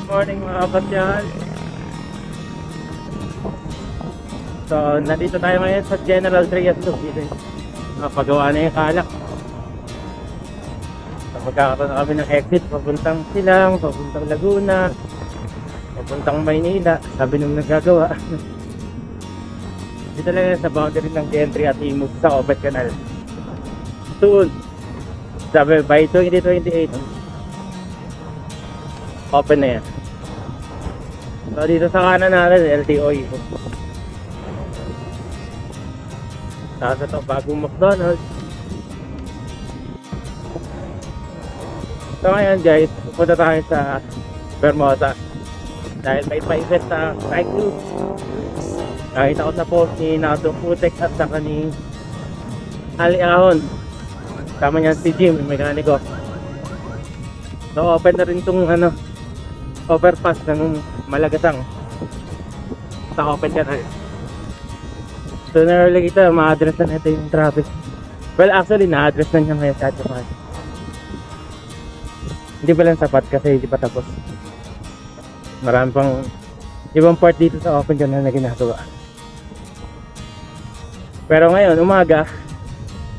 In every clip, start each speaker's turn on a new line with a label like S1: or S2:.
S1: morning mga kapatyan. So, nandito tayo ngayon sa General Trias dito. Pagawa na yung kalak. So, magkakaroon na kami ng exit papuntang Silang, papuntang Laguna, papuntang Maynila. Sabi nung naggagawa. Dito lang sa boundary ng Gentry at Imog sa Obet Canal. Soon, sabi by 2028 open na yan. So dito sa kanan natin LTO Imog. Tapos ito bagong McDonald's. So ngayon guys, pupunta tayo sa Vermosa dahil may pa-event sa cycle. Nakita ko sa post ni Nadong Putek at saka ni Ali Ahon. Tama niyan si Jim, yung mekaniko. So open na rin itong overpass ng Malagasang sa Open Canal. Sooner or later ma-address na natin yung traffic. Well actually na-address na niya ngayon kahit pa. Hindi pa lang sapat kasi hindi pa tapos. Marami pang ibang part dito sa Open Canal na ginagawa. Pero ngayon umaga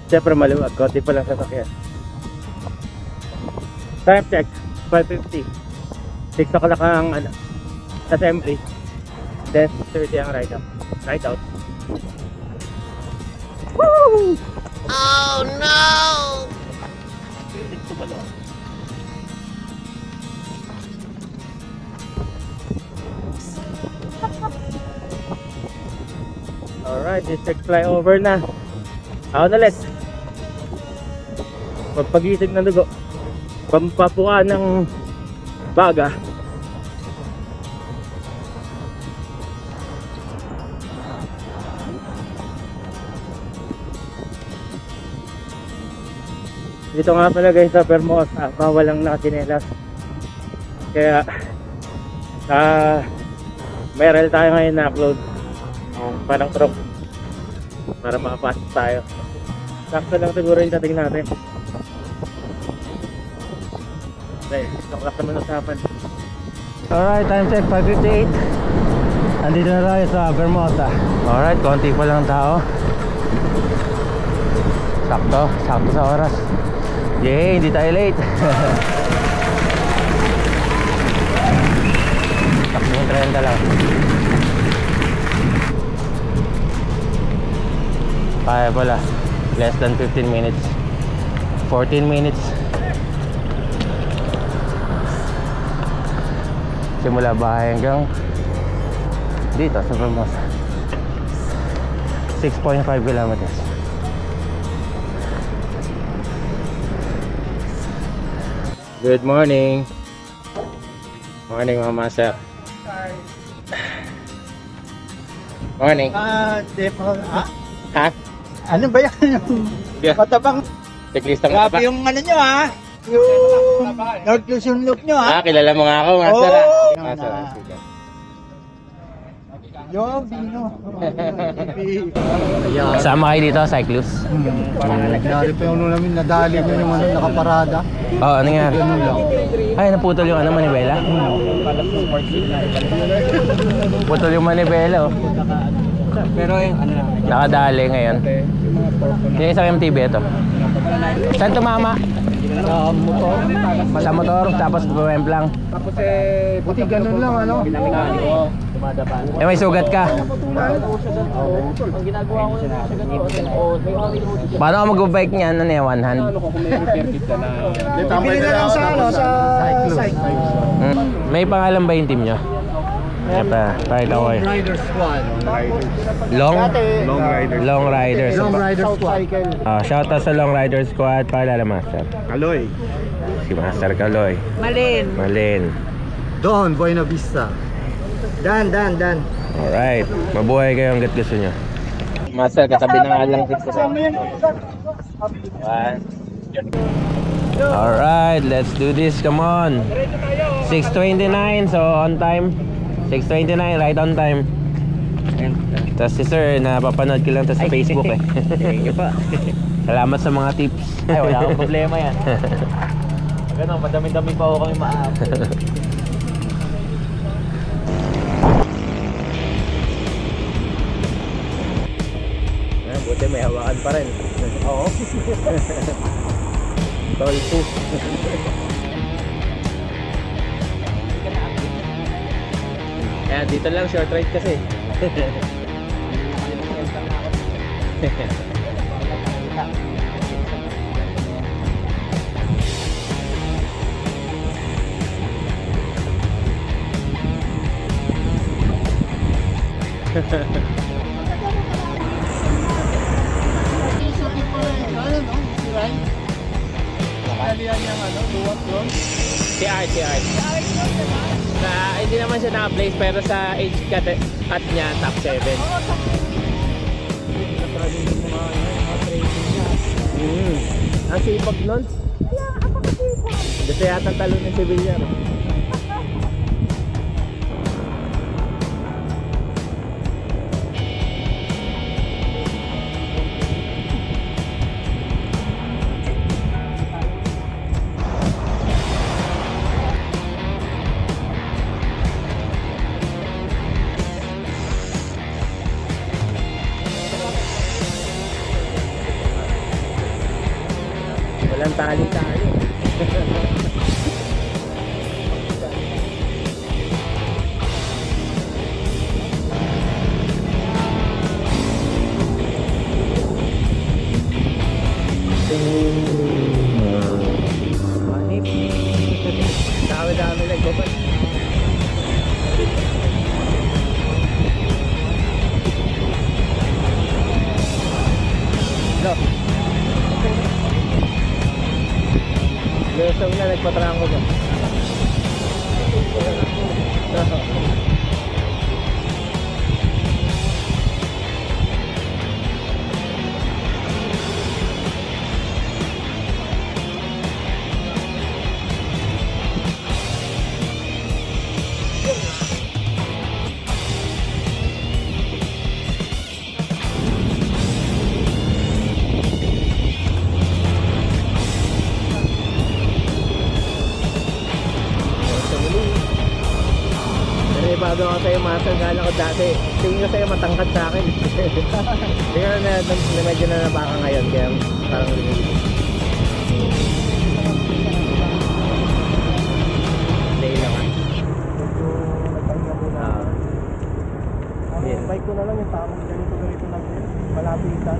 S1: siyempre maluwag, konti pa lang sasakyan. Time check 5:50. 6 o'clock ang assembly, then 6:30 ang ride out. Woo!
S2: Oh no!
S1: Alright, district flyover na. Ako na ulit. Pagpagising ng dugo, pampapuka ng baga. Dito nga pala guys sa Vermosa, bawal lang nakatsinelas. Kaya may reel tayo ngayon na upload parang truck para makapasok tayo. Sakto lang siguro yung dating natin. Okay, nakas naman usapan. Alright, time check 5:58. Andito na tayo sa Vermosa. Alright, konti pa lang tao. Sakto sa oras. Yay, hindi tayo late. Takbo yung 30 lang. Kaya pala, less than 15 minutes. 14 minutes. Simula bahay hanggang dito sa Vermosa. 6.5 kilometers. Good morning. Morning Mama Sir. Morning. Ha?
S3: Ano ba yan? Yung matabang.
S1: Checklist ang
S3: Grabe yung ano nyo ha? Yung North Luzon look nyo ha?
S1: kilala mo nga ako, Master.
S3: Oo.
S1: Master.
S3: Yung Bino.
S1: Kasama kayo dito, cyclist?
S3: Dari pa yung namin nadali nyo yung nakaparada.
S1: Oo, ano nga?
S3: Ganun lang.
S1: Ay, naputol yung manibela? Putol yung manibela, oh.
S3: Pero yung
S1: Nakadali ngayon. Yung isang MTB ito. Saan tumama?
S3: sa motor.
S1: Sa motor, tapos lang.
S3: Tapos buti ganun lang ano.
S1: May sugat ka?
S3: Ang ginagawa ko
S1: Paano ka mag-bike niyan? Ano yan? One hand?
S3: Bibili na lang sa ano, sa cyclist.
S1: May pangalan ba yung team nyo? Right away.
S3: Rider Squad.
S1: Long
S3: Long
S1: Riders.
S3: Squad.
S1: Shout out sa Long Riders Squad. Paalala Master.
S3: Kaloy.
S1: Si Master Kaloy. Malin.
S3: Don, Buena Vista. Dan.
S1: Alright. Mabuhay kayo hanggat gusto nyo. Master, katabi na nga lang dito sa Alright, let's do this. Come on. 6:29, so on time. 6:29, right on time. Tapos si sir, napapanood ko lang to sa Facebook eh.
S4: Thank you pa.
S1: Salamat sa mga tips.
S4: Ay, wala akong problema yan. Ganun, madami-dami pa ako kami maap.
S1: Buti may hawakan pa rin.
S3: Oo.
S1: Tolpo. Kaya dito lang short ride kasi. Si Art. Hindi naman siya naka-place pero sa age cut niya top 7. Ang sipag nun. Gusto yata talo ng Sevilla. Walang tali tayo. Manip. Dami-dami nagbabat. No. Lesong na nagpatrangko ba? Bago ako sa'yo masangala ko dati, tingin ko sa'yo matangkad sa akin. Tingnan na medyo na nabaka ngayon kaya parang day lang ah.
S3: Bike ko na lang yung tamang ganito lang yun. Malapitan.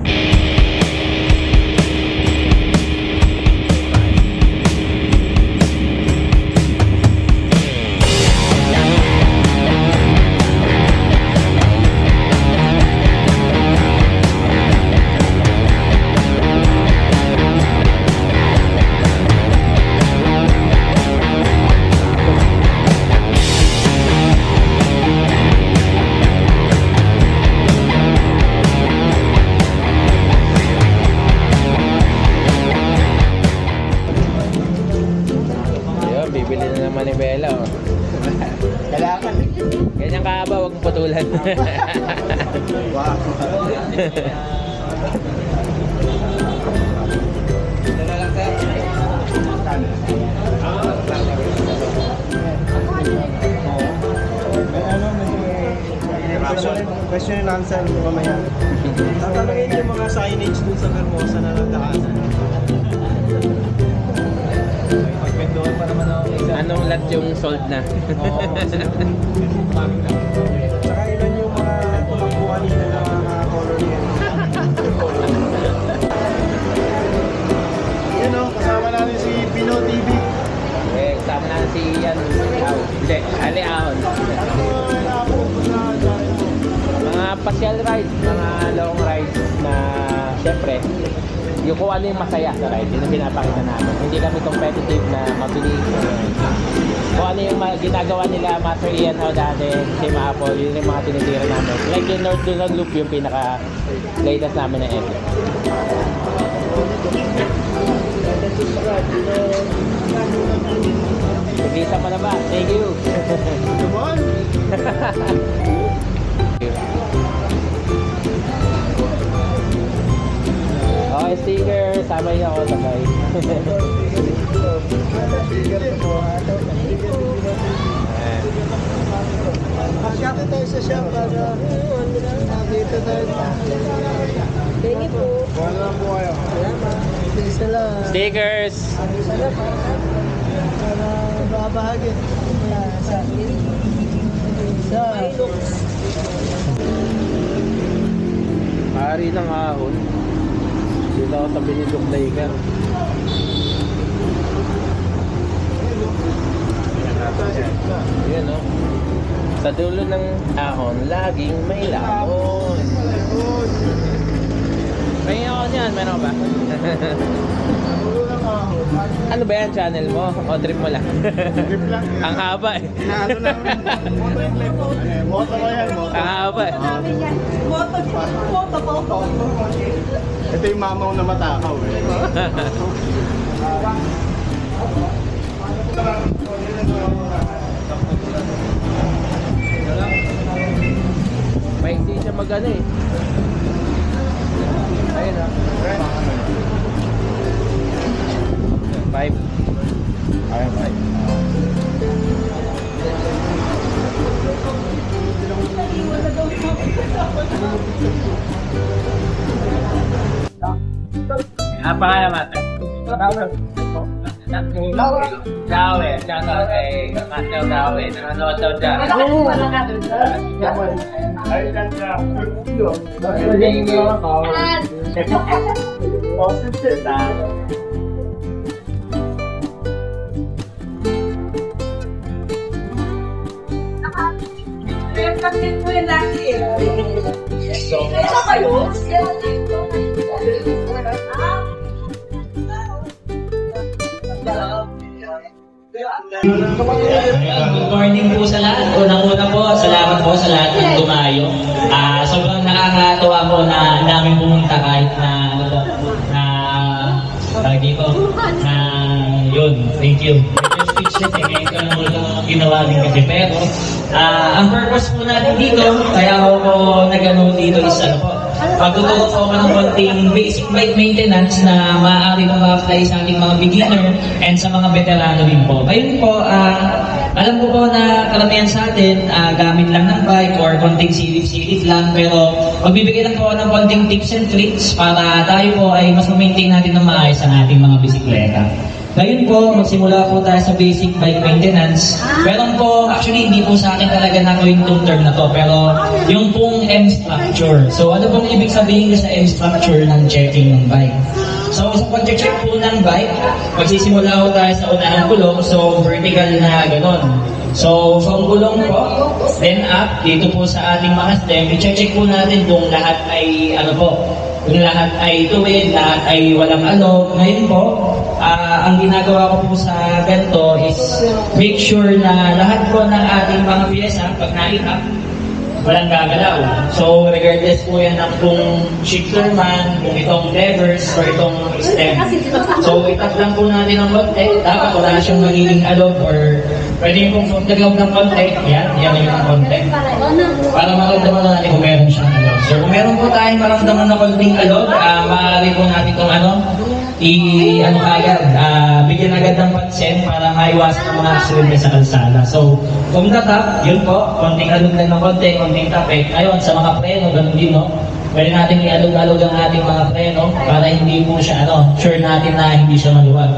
S1: bibili na ng manibela oh.
S3: Kailangan.
S1: Ganyan kahaba, huwag mong putulan.
S3: Wow. Question and answer mamaya. Tatanungin yung mga signage dun sa Hermosa na nagdaanan. Pagpendoon pa naman ako.
S1: Anong lot yung sold na?
S3: Oo. Saka ilan yung mga tumakbo kanina na mga color yan. Yan o, kasama natin si Pino TV.
S1: Eh, kasama natin si Ian. Hindi, Ali Ahon. Mga pasyal rides, mga long rides na syempre yung kung ano yung masaya sa ride, yun ang pinapakita namin. Hindi kami competitive na mabilis. Kung ano yung ginagawa nila, Master Ian How dati, si Apple, yun yung mga tinitira namin. Like yung North Dulong Loop, yung pinaka-latest namin na edit. Visa pa na ba? Thank you!
S3: Come on!
S1: Okay, sticker. Sama niyo ako sabay.
S3: Masyado tayo sa shop para dito tayo.
S2: Thank you po.
S3: lang po kayo. Isa lang.
S1: Stickers!
S3: Isa lang para babahagin. Isa.
S1: Hari ng ahon. Dito ako sa Binidok Laker. Yan o. Sa dulo ng ahon, laging may lahon. Pahingin ako niyan, meron ka ba? Ano ba yan, channel mo? O trip mo lang?
S3: Trip lang.
S1: Ang haba eh.
S3: Ano lang. Moto ba yan?
S1: Ang haba eh.
S3: Ito yung mamaw na matakaw eh.
S1: May hindi siya mag-ano eh. Ayun o. 5. Ayun, 5. Apa kaya mate? Dawe, shoutout kay Master Dawe, nanonood daw dyan.
S2: Good morning po sa lahat. Unang-una po, salamat po sa lahat ng dumayo. Sobrang nakakatawa po na daming pumunta kahit na ano po, dito, na yun, thank you. Medyo speechless eh, ngayon ko lang ulit ginawa din kasi. Pero, ang purpose po natin dito, kaya ako po nag-ano dito is ano po, pagtuturo po ako ng konting basic bike maintenance na maaari nang ma-apply sa ating mga beginner and sa mga veterano din po. Ngayon po, alam ko po na karamihan sa atin, gamit lang ng bike or konting silip-silip lang, pero magbibigay lang po ako ng konting tips and tricks para tayo po ay mas ma-maintain natin ng maayos ang ating mga bisikleta. Ngayon po, magsimula po tayo sa basic bike maintenance. Meron po, actually hindi po sa akin talaga na yung term na to, pero yung pong M-structure. So ano pong ibig sabihin sa M-structure ng checking ng bike? So sa pag-check po ng bike, magsisimula po tayo sa unahang gulong, so vertical na gano'n. So from gulong po, then up, dito po sa ating mga stem, i-check po natin kung lahat ay ano po, kung lahat ay tuwid, lahat ay walang alog. Ngayon po, ang ginagawa ko po sa ganito is make sure na lahat po ng ating mga pyesa, pag na-up, walang gagalaw. So regardless po yan ng kung shifter man, kung itong levers, or itong stem. So itap lang po natin ng konti, dapat wala siyang magiging alog or pwede yung kung naglaw ng konti, yan yung ng konti. Para maramdaman na natin kung meron siyang alog. So kung meron po tayong maramdaman na konting alog, maaari po natin itong bigyan agad ng pansin para maiwasan ang mga aksidente sa kalsada. So, kung natap, yun po, konting alog lang ng konting tapik. Ngayon, sa mga preno, ganun din, no? Pwede natin i-alog-alog ang ating mga preno para hindi po siya, sure natin na hindi siya maluwag.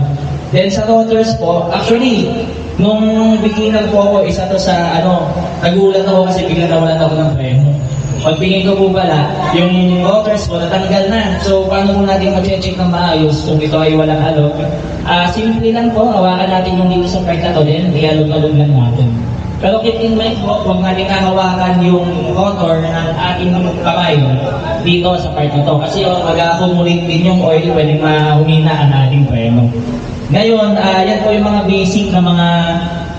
S2: Then sa rotors po, actually, nung beginner po ako, isa to sa, nagulat ako kasi bigla nawalan ako ng preno. Pagtingin ko po pala, yung rotors po natanggal na. So, paano po natin mag-check ng maayos kung ito ay walang alog? Simple lang po, hawakan natin yung dito sa part na to din, i-alog-alog lang natin. Pero keep in mind po, huwag natin hawakan yung rotor ng ating kamay dito sa part na to. Kasi mag-accumulate din yung oil, pwedeng mahumina ang ating preno. Ngayon, yan po yung mga basic na mga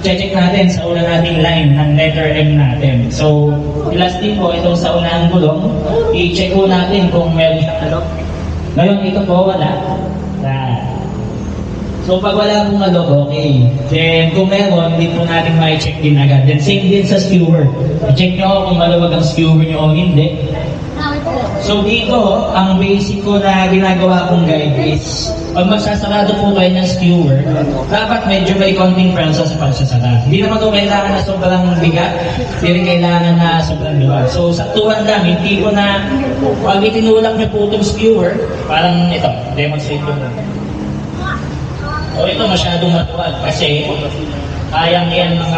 S2: check natin sa una nating line ng letter M natin. So, last din po itong sa unang gulong, i-check po natin kung meron siyang alog. Ngayon, ito po wala. So, pag wala pong alog, okay. Then, kung meron, din po natin ma-check din agad. Then, same din sa skewer. I-check nyo kung maluwag ang skewer nyo o hindi. So, dito, ang basic ko na ginagawa kong guide is pag magsasarado po kayo ng skewer, dapat medyo may konting prensya sa pagsasara. Hindi naman ito kailangan na sobrang bigat, hindi rin kailangan na sobrang luwag. So, saktuhan lang, hindi ko na, pag itinulak niyo po itong skewer, parang ito, demonstrate ko. So, ito masyadong matuwag kasi kayang yan ng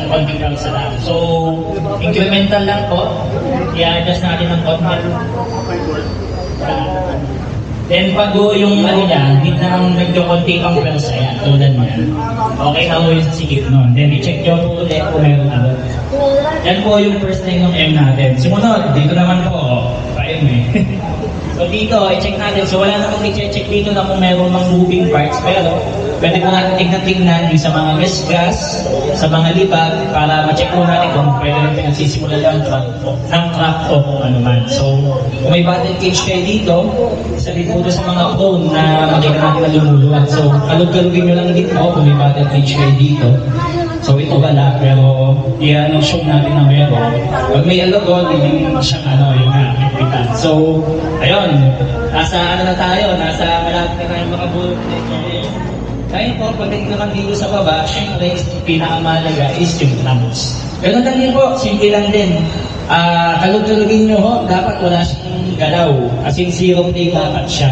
S2: konting pagsasara. So, incremental lang po, i-adjust natin ng konti. Then pag yung niya, hindi na nagdo-konti pang pwersa yan, tulad niyan. Okay na mo yung sa sikip nun. Then i-check nyo po ulit kung meron ano. Yan po yung first line ng M natin. Sumunod, dito naman po, pa-M eh. So dito, i-check natin. So wala namang i-check dito na kung meron mang moving parts, pero pwede po natin tignan-tignan yung sa mga gas, sa mga libag, para ma-check po natin kung pwede rin pinagsisimulan ng crack o kung ano man. So, kung may battle cage kayo dito, isa din po sa mga prone na makikita natin na lumuluwag. So, kalug-kalugin nyo lang dito kung may battle cage kayo dito. So, ito wala, pero i-show natin na meron. Pag may alugod, hindi siyang yung nakikita. So, ayun, nasa na tayo, nasa malapit na tayong makabulot. Kaya po, pagdating naman dito sa baba, syempre, pinakamalaga is yung clamps. Ganun lang din po, simple lang din. Kalug-kalugin nyo ho, dapat wala siyang galaw. As in, zero day dapat siya.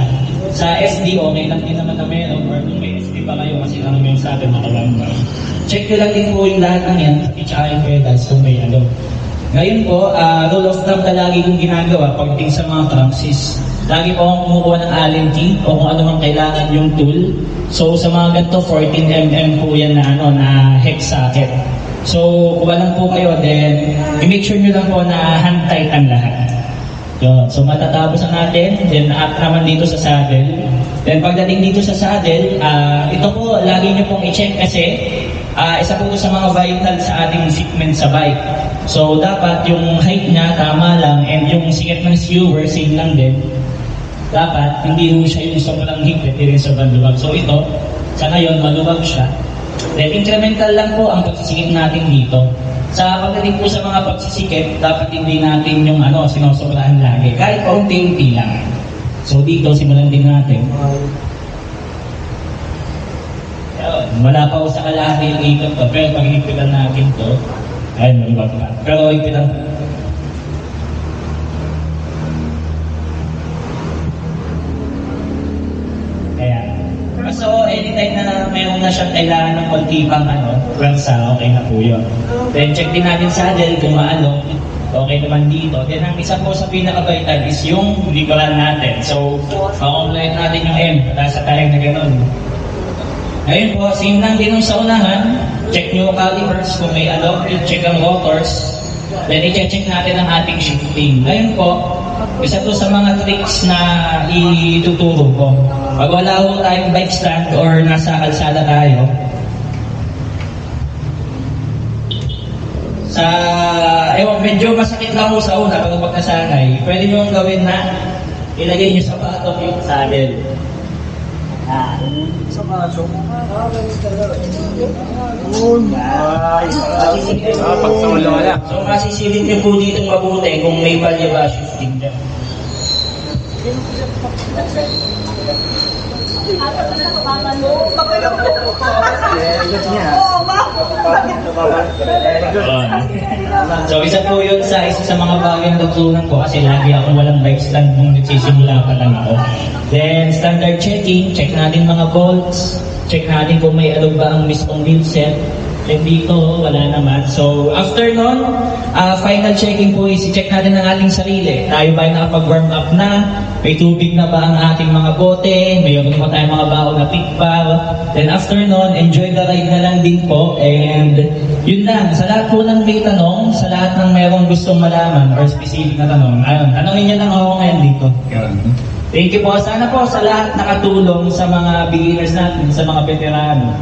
S2: Sa SD, okay lang din naman na meron. Or kung may SD pa kayo, kasi lang yung sa atin makalamba. Check nyo lang din po yung lahat ng yan, tsaka yung pedals kung may ano. Ngayon po, rule of thumb na lagi kong ginagawa pagdating sa mga clamps is lagi po akong kumukuha ng Allen key o kung ano man kailangan yung tool. So sa mga ganito, 14mm po yan na hex socket. So kuha lang po kayo, then i-make sure nyo lang po na hand tight ang lahat. Yun. So matatapos na natin, then at naman dito sa saddle. Then pagdating dito sa saddle, ito po lagi nyo pong i-check kasi isa po sa mga vital sa ating fitment sa bike. So dapat yung height niya tama lang and yung sikip ng skewer same lang din. Dapat hindi ho siya yung sobrang higpit, hindi rin sobrang luwag. So ito, sa ngayon maluwag siya. Then incremental lang po ang pagsisikip natin dito. Sa pagdating po sa mga pagsisikip, dapat hindi natin yung sinosobrahan lagi. Kahit unti-unti lang. So dito, simulan din natin. Wala pa ho sa kalahati yung ikot to, pero pag higpitan natin to, ayun, maluwag pa. Pero higpitan so, anytime na mayroon na siyang kailangan ng konti pang pwersa, okay na po yun. Then, check din natin sa saddle kung okay naman dito. Then, ang isa po sa pinaka-vital is yung likuran natin. So, makomplete natin yung M, nasa tayo na gano'n. Ngayon po, same lang din sa unahan. Check nyo yung calipers kung may check ang rotors. Then, i-check natin ang ating shifting. Ngayon po, isa to sa mga tricks na ituturo ko. Pag wala ho tayong bike stand or nasa kalsada tayo, medyo masakit lang ho sa una pag nasanay, pwede nyo gawin na ilagay nyo sa bottom yung saddle.
S3: Sa kaso mo.
S2: So masisilip nyo po dito mabuti kung may value ba shifting dyan. So isa po yun sa mga bagay na natutunan ko kasi lagi ako walang bike stand nung nagsisimula pa lang ako. Then standard checking, check natin mga bolts, check natin kung may ba ang mismong wheel set. Then dito, wala naman. So, after nun, final checking po is i-check natin ang ating sarili. Tayo ba ay nakapag-warm up na? May tubig na ba ang ating mga bote? Mayroon pa tayong mga baon na pikpal? Then after nun, enjoy the ride na lang din po. And yun lang. Sa lahat po ng may tanong, sa lahat ng mayroong gustong malaman or specific na tanong, tanongin niyo lang ako ngayon dito. Thank you po. Sana po sa lahat nakatulong sa mga beginners natin, sa mga veterano.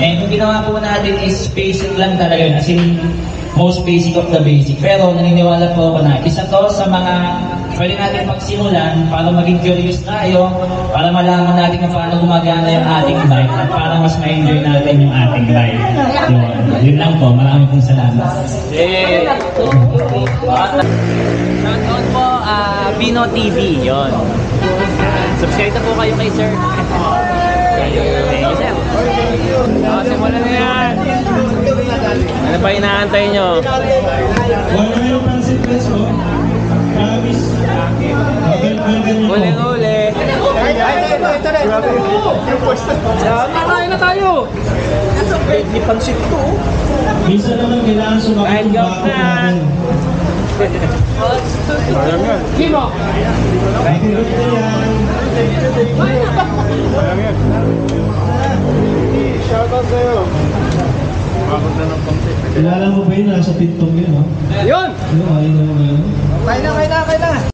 S2: And yung ginawa po natin is basic lang talaga yun, as in most basic of the basic. Pero naniniwala po ako na isa to sa mga pwede natin pagsimulan para maging curious tayo, para malaman natin kung paano gumagana yung ating bike at para mas ma-enjoy natin yung ating ride. Yun lang po, maraming pong salamat.
S1: Shout out po!
S2: Bino TV, yon. Subscribe na po kayo kay sir. Thank you, sir. Simulan na yan. Ano pa inaantay nyo?
S4: Wala na yung pansit press mo. Promise.
S2: Uli-uli.
S3: Kakain na tayo! May pansit to.
S4: Minsan naman kailangan sumakit
S2: Kahit
S4: yung
S2: joke
S4: bako
S2: na.
S4: natin.
S3: Kimo!
S4: Happy birthday yan.
S3: Shoutout sa'yo.
S4: Kilala mo ba yun? Nasa tintong yun, no?
S3: Yun!
S4: Yung ayun naman yun.
S3: Kain na!